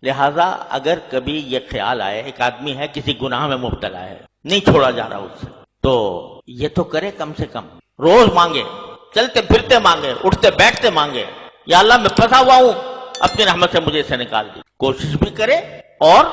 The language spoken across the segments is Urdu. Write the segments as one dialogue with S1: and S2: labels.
S1: لہذا اگر کبھی یہ خیال آئے ایک آدمی ہے کسی گناہ میں مبتلا ہے، نہیں چھوڑا جا رہا اس سے، تو یہ تو کرے کم سے کم روز مانگے، چلتے پھرتے مانگے، اٹھتے بیٹھتے مانگے، یا اللہ میں پھنسا ہوا ہوں، اپنی رحمت سے مجھے اسے نکال دی، کوشش بھی کرے اور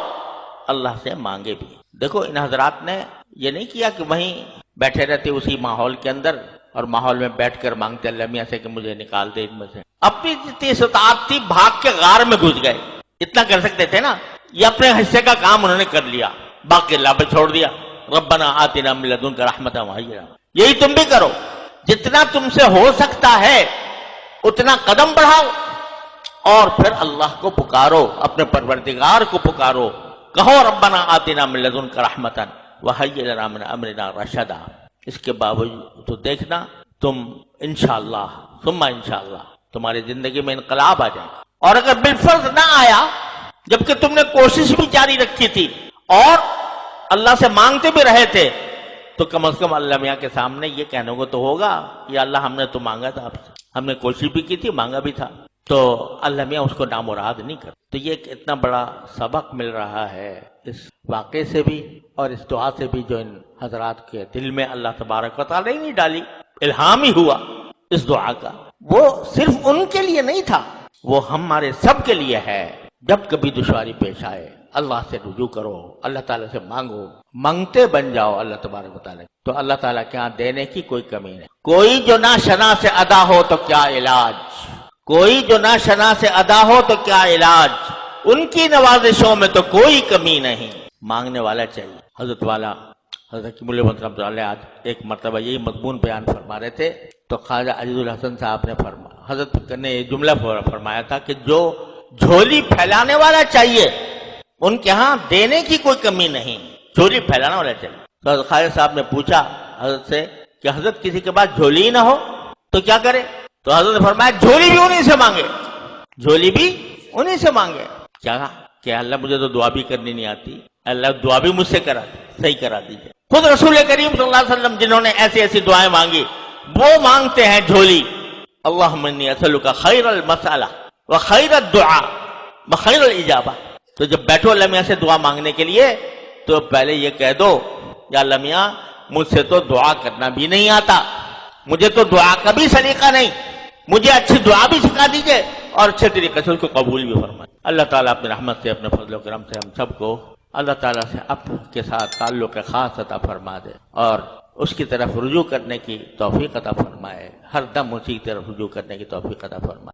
S1: اللہ سے مانگے بھی۔ دیکھو ان حضرات نے یہ نہیں کیا کہ وہیں بیٹھے رہتے اسی ماحول کے اندر اور ماحول میں بیٹھ کر مانگتے اللہ میاں سے کہ مجھے نکال دے ان میں سے، اپنی جتنی استطاعت تھی بھاگ کے غار میں گھس گئے، اتنا کر سکتے تھے نا، یہ اپنے حصے کا کام انہوں نے کر لیا، باقی اللہ پہ چھوڑ دیا، ربنا آتنا من لدنک رحمۃ وہی لنا۔ یہی تم بھی کرو، جتنا تم سے ہو سکتا ہے اتنا قدم بڑھاؤ اور پھر اللہ کو پکارو، اپنے پروردگار کو پکارو، کہو ربنا آتنا من لدنک رحمۃ وہی لنا من امرنا رشدا۔ اس کے باوجود تو دیکھنا تم انشاءاللہ ثم انشاءاللہ تمہاری زندگی میں انقلاب آ جائے گا، اور اگر بالفرض نہ آیا جبکہ تم نے کوشش بھی جاری رکھی تھی اور اللہ سے مانگتے بھی رہے تھے، تو کم از کم اللہ میاں کے سامنے یہ کہنے کو تو ہوگا یا اللہ ہم نے تو مانگا تھا آپ سے، ہم نے کوشش بھی کی تھی، مانگا بھی تھا، تو اللہ میاں اس کو نامراد نہیں کرتا۔ تو یہ ایک اتنا بڑا سبق مل رہا ہے اس واقعے سے بھی اور اس دعا سے بھی جو ان حضرات کے دل میں اللہ تبارک و تعالیٰ نے ڈالی، الہام ہی ہوا اس دعا کا، وہ صرف ان کے لیے نہیں تھا، وہ ہمارے سب کے لیے ہے۔ جب کبھی دشواری پیش آئے اللہ سے رجوع کرو، اللہ تعالیٰ سے مانگو، مانگتے بن جاؤ اللہ تبارک و تعالیٰ، تو اللہ تعالیٰ کے ہاں دینے کی کوئی کمی نہیں۔ کوئی جو نہ شنا سے ادا ہو تو کیا علاج، کوئی جو نہ شنا سے ادا ہو تو کیا علاج، ان کی نوازشوں میں تو کوئی کمی نہیں، مانگنے والا چاہیے۔ حضرت والا حضرت مولوی محمد رحمۃ اللہ علیہ آج ایک مرتبہ یہی مضمون بیان فرما رہے تھے، تو خواجہ عزیز الحسن صاحب نے حضرت نے یہ جملہ فرمایا تھا کہ جو جھولی پھیلانے والا چاہیے ان کے ہاں دینے کی کوئی کمی نہیں، جھولی پھیلانے والا چاہیے۔ تو حضرت خواجہ صاحب نے پوچھا حضرت سے کہ حضرت کسی کے پاس جھولی ہی نہ ہو تو کیا کرے؟ تو حضرت نے فرمایا جھولی بھی انہی سے مانگے، جھولی بھی انہی سے مانگے۔ کیا کہ اللہ مجھے تو دعا بھی کرنی نہیں آتی، اللہ دعا بھی مجھ سے کرا صحیح کرا دیجیے۔ خود رسول کریم صلی اللہ علیہ وسلم جنہوں نے ایسی ایسی دعائیں مانگی وہ مانگتے ہیں جھولی، اللہم انی اسألک خیر المسألہ وخیر الدعاء وخیر الاجابہ۔ تو جب بیٹھو اللہ میاں سے دعا مانگنے کے لیے تو پہلے یہ کہہ دو یا اللہ میاں مجھ سے تو دعا کرنا بھی نہیں آتا، مجھے تو دعا کا بھی سلیقہ نہیں، مجھے اچھی دعا بھی سکھا دیجئے اور اچھے طریقے سے اس کو قبول بھی فرمائے۔ اللہ تعالیٰ اپنے رحمت سے اپنے فضل و کرم سے ہم سب کو اللہ تعالیٰ سے اپنے کے ساتھ تعلق خاص عطا فرما دے اور اس کی طرف رجوع کرنے کی توفیق عطا فرمائے، ہر دم اسی کی طرف رجوع کرنے کی توفیق عطا فرمائے۔